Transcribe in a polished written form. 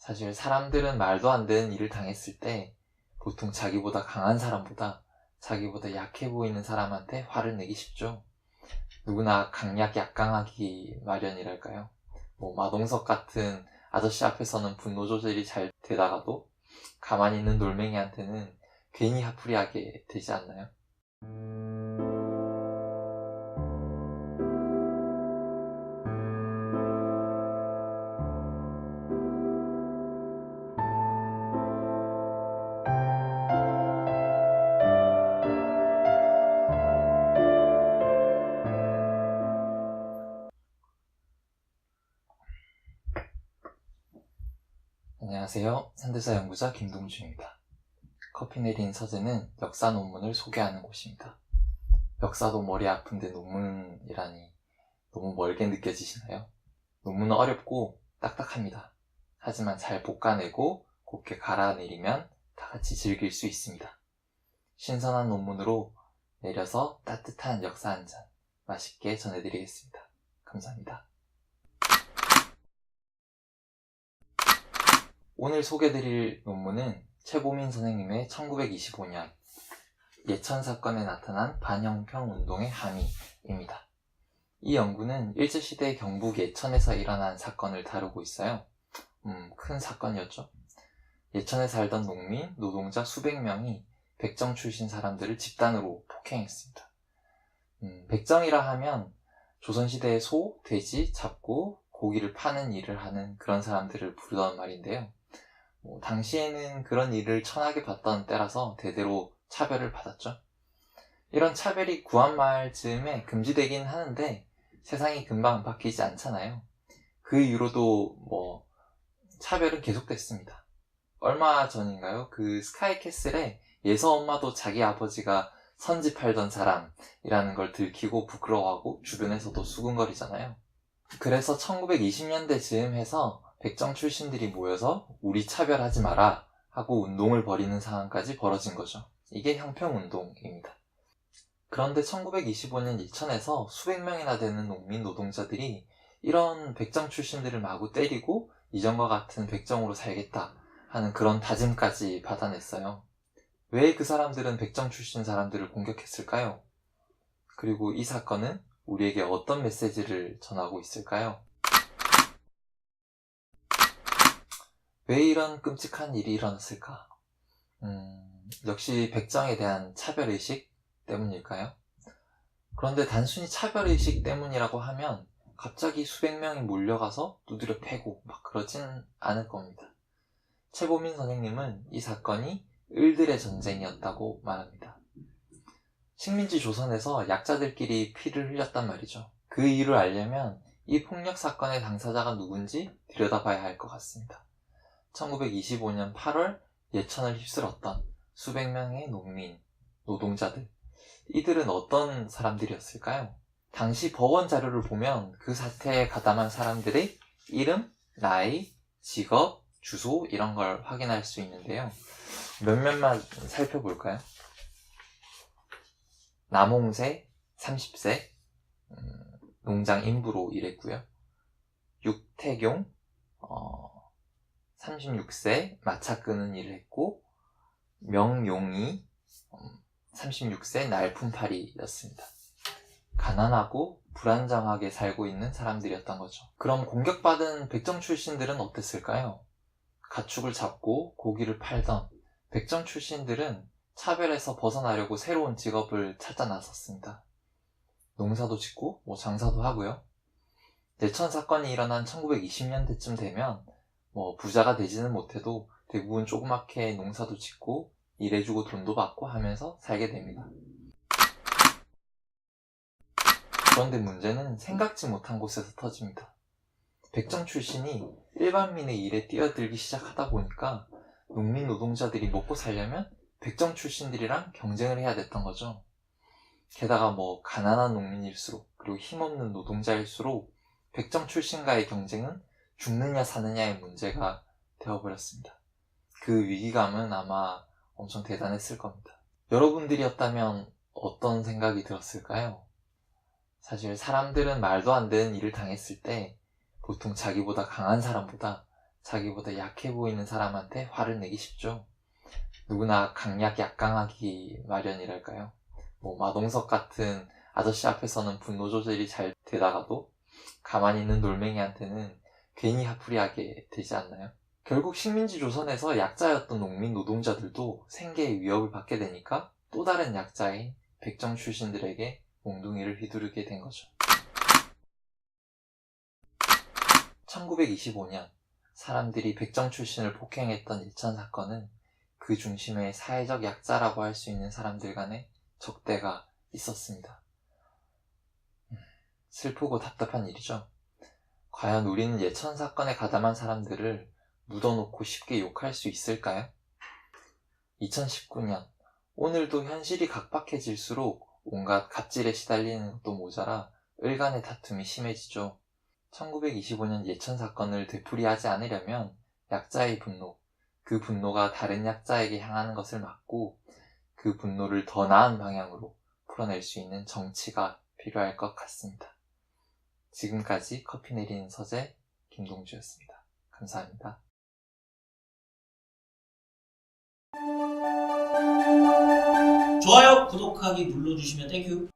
사실 사람들은 말도 안 되는 일을 당했을 때 보통 자기보다 강한 사람보다 자기보다 약해 보이는 사람한테 화를 내기 쉽죠. 누구나 강약 약강하기 마련이랄까요. 마동석 같은 아저씨 앞에서는 분노 조절이 잘 되다가도 가만히 있는 놀맹이한테는 괜히 화풀이하게 되지 않나요? 안녕하세요. 현대사 연구자 김동주입니다. 커피 내린 서재는 역사 논문을 소개하는 곳입니다. 역사도 머리 아픈데 논문이라니 너무 멀게 느껴지시나요? 논문은 어렵고 딱딱합니다. 하지만 잘 볶아내고 곱게 갈아내리면 다 같이 즐길 수 있습니다. 신선한 논문으로 내려서 따뜻한 역사 한 잔 맛있게 전해드리겠습니다. 감사합니다. 오늘 소개드릴 논문은 최보민 선생님의 1925년 예천 사건에 나타난 반영평 운동의 함의입니다. 이 연구는 일제시대 경북 예천에서 일어난 사건을 다루고 있어요. 큰 사건이었죠. 예천에 살던 농민, 노동자 수백 명이 백정 출신 사람들을 집단으로 폭행했습니다. 백정이라 하면 조선시대의 소, 돼지 잡고 고기를 파는 일을 하는 그런 사람들을 부르던 말인데요. 당시에는 그런 일을 천하게 봤던 때라서 대대로 차별을 받았죠. 이런 차별이 구한말 즈음에 금지되긴 하는데 세상이 금방 바뀌지 않잖아요. 그 이후로도 차별은 계속됐습니다. 얼마 전인가요? 그 스카이캐슬에 예서 엄마도 자기 아버지가 선지 팔던 사람이라는 걸 들키고 부끄러워하고 주변에서도 수근거리잖아요. 그래서 1920년대 즈음 해서 백정 출신들이 모여서 우리 차별하지 마라 하고 운동을 벌이는 상황까지 벌어진 거죠. 이게 형평운동입니다. 그런데 1925년 예천에서 수백 명이나 되는 농민 노동자들이 이런 백정 출신들을 마구 때리고 이전과 같은 백정으로 살겠다 하는 그런 다짐까지 받아냈어요. 왜 그 사람들은 백정 출신 사람들을 공격했을까요? 그리고 이 사건은 우리에게 어떤 메시지를 전하고 있을까요? 왜 이런 끔찍한 일이 일어났을까? 역시 백정에 대한 차별의식 때문일까요? 그런데 단순히 차별의식 때문이라고 하면 갑자기 수백 명이 몰려가서 두드려 패고 막 그러진 않을 겁니다. 최보민 선생님은 이 사건이 을들의 전쟁이었다고 말합니다. 식민지 조선에서 약자들끼리 피를 흘렸단 말이죠. 그 이유를 알려면 이 폭력 사건의 당사자가 누군지 들여다봐야 할 것 같습니다. 1925년 8월 예천을 휩쓸었던 수백 명의 농민, 노동자들. 이들은 어떤 사람들이었을까요? 당시 법원 자료를 보면 그 사태에 가담한 사람들의 이름, 나이, 직업, 주소 이런 걸 확인할 수 있는데요. 몇몇만 살펴볼까요? 남홍세, 30세, 농장 인부로 일했고요. 육태경, 36세, 마차 끄는 일을 했고, 명용이, 36세 날품팔이였습니다. 가난하고 불안정하게 살고 있는 사람들이었던 거죠. 그럼 공격받은 백정 출신들은 어땠을까요? 가축을 잡고 고기를 팔던 백정 출신들은 차별에서 벗어나려고 새로운 직업을 찾아 나섰습니다. 농사도 짓고 장사도 하고요. 예천 사건이 일어난 1920년대쯤 되면 부자가 되지는 못해도 대부분 조그맣게 농사도 짓고 일해주고 돈도 받고 하면서 살게 됩니다. 그런데 문제는 생각지 못한 곳에서 터집니다. 백정 출신이 일반민의 일에 뛰어들기 시작하다 보니까 농민 노동자들이 먹고 살려면 백정 출신들이랑 경쟁을 해야 됐던 거죠. 게다가 가난한 농민일수록 그리고 힘없는 노동자일수록 백정 출신과의 경쟁은 죽느냐 사느냐의 문제가 되어버렸습니다. 그 위기감은 아마 엄청 대단했을 겁니다. 여러분들이었다면 어떤 생각이 들었을까요? 사실 사람들은 말도 안 되는 일을 당했을 때 보통 자기보다 강한 사람보다 자기보다 약해 보이는 사람한테 화를 내기 쉽죠. 누구나 강약 약강하기 마련이랄까요. 마동석 같은 아저씨 앞에서는 분노 조절이 잘 되다가도 가만히 있는 놀맹이한테는 괜히 화풀이하게 되지 않나요? 결국 식민지 조선에서 약자였던 농민 노동자들도 생계의 위협을 받게 되니까 또 다른 약자인 백정 출신들에게 몽둥이를 휘두르게 된 거죠. 1925년 사람들이 백정 출신을 폭행했던 예천 사건은 그 중심에 사회적 약자라고 할 수 있는 사람들 간의 적대가 있었습니다. 슬프고 답답한 일이죠. 과연 우리는 예천 사건에 가담한 사람들을 묻어놓고 쉽게 욕할 수 있을까요? 2019년 오늘도 현실이 각박해질수록 온갖 갑질에 시달리는 것도 모자라 을간의 다툼이 심해지죠. 1925년 예천 사건을 되풀이하지 않으려면 약자의 분노, 그 분노가 다른 약자에게 향하는 것을 막고 그 분노를 더 나은 방향으로 풀어낼 수 있는 정치가 필요할 것 같습니다. 지금까지 커피 내리는 서재 김동주였습니다. 감사합니다. 좋아요, 구독하기 눌러주시면 땡큐.